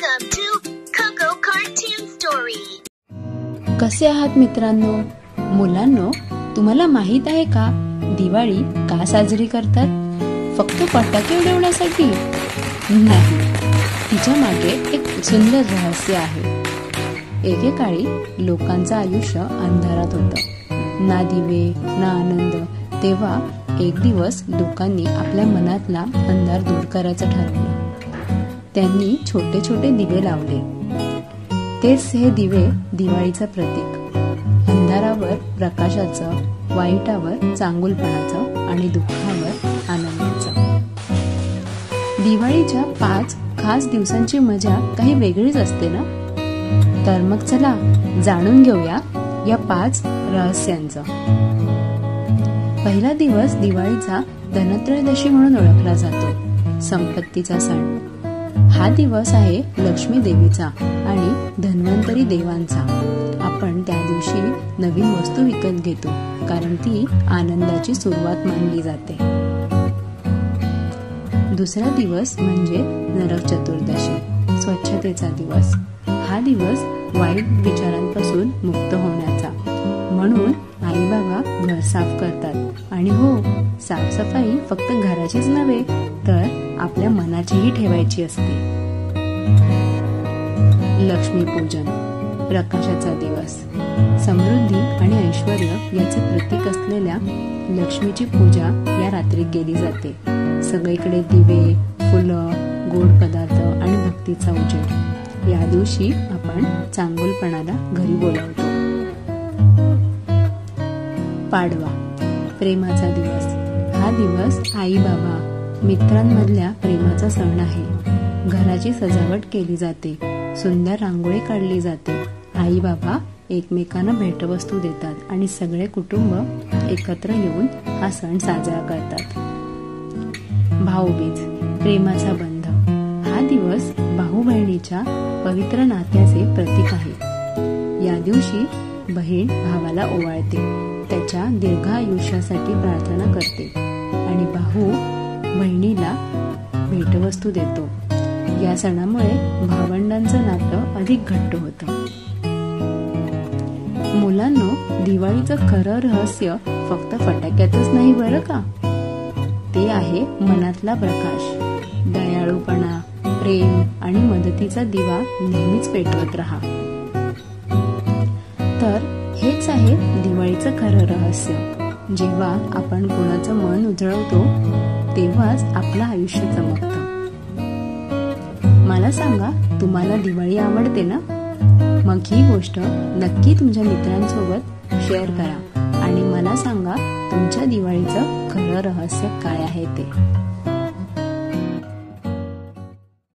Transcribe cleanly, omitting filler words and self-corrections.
Welcome to Coco Cartoon Story. कसे आहात मित्रांनो? मुलांनो, तुम्हाला माहित आहे का दिवाळी का साजरी करतात? फक्त फटाके उडवण्यासाठी नाही, तिच्या मागे एक सुंदर रहस्य आहे. एकेकाळी लोकांचं आयुष्य अंधारात होतं, ना दिवे ना आनंद. तेव्हा एक दिवस लोकांनी आपल्या मनातला अंधार दूर करायचं ठरवलं. त्यांनी छोटे छोटे दिवे लावले. तेच हे दिवे दिवाळीचं प्रतीक. अंधारावर प्रकाशाचं, वाईटावर चांगुलपणाचं आणि दुःखावर आनंदाचं. दिवाळीच्या 5 खास दिवसांची मजा काही वेगळीच असते ना? तर मग चला जाणून घेऊया या 5 रहस्यांचं. पहिला दिवस दिवाळीचा धनत्रयोदशी म्हणून ओळखला जातो, संपत्तीचा सण. हा दिवस आहे लक्ष्मी देवीचा आणि धन्वंतरी देवांचा. आपण त्या दिवशी नवीन वस्तू विकत घेतो, कारण ती आनंदाची सुरुवात मानली जाते. दुसरा दिवस म्हणजे नरक चतुर्दशी, स्वच्छतेचा दिवस. हा दिवस वाईट विचारांपासून मुक्त होण्याचा. म्हणून आई बाबा घर साफ करतात. आणि हो, साफसफाई फक्त घराचीच नव्हे तर आपल्या मनाचीही ठेवायची असते. लक्ष्मीपूजन, प्रकाशाचा दिवस. समृद्धी आणि ऐश्वर्य याचे प्रतीक असलेल्या लक्ष्मीची पूजा या रात्री केली जाते. सगळीकडे दिवे, फुलं, गोड पदार्थ आणि भक्तीचा उजेड. या दिवशी आपण चांगुलपणाला घरी बोलावतो. पाडवा, प्रेमाचा दिवस. हा दिवस आई बाबा मित्रांमधल्या प्रेमाचा सण आहे. घराची सजावट केली जाते, सुंदर रांगोळी काढली जाते. आई बाबा एकमेकांना भेटवस्तू देतात आणि सगळे कुटुंब एकत्र येऊन हा सण साजरा करतात. भाऊबीज, प्रेमाचा बंध. हा दिवस भाऊ बहिणीच्या पवित्र नात्याचे प्रतीक आहे. या दिवशी बहीण भावाला ओवाळते, त्याच्या दीर्घ आयुष्यासाठी प्रार्थना करते आणि भाऊ बहिणीला भेटवस्तू देतो. या सणामुळे भावंडांचं नातं अधिक घट्ट होतं. मुलांनो, दिवाळीचं खरं रहस्य फक्त फटाक्यातच नाही बरं का. ते आहे मनातला प्रकाश, दयाळूपणा, प्रेम आणि मदतीचा दिवा नेहमीच पेटवत राहा. तर हेच आहे दिवाळीचं खरं रहस्य. जेव्हा आपण कोणाचं मन उजळवतो तेव्हाच आपलं आयुष्य चमकतं. मला सांगा, तुम्हाला दिवाळी आवडते ना? मग ही गोष्ट नक्की तुमच्या मित्रांसोबत शेअर करा आणि मला सांगा तुमच्या दिवाळीचं खरं रहस्य काय आहे ते.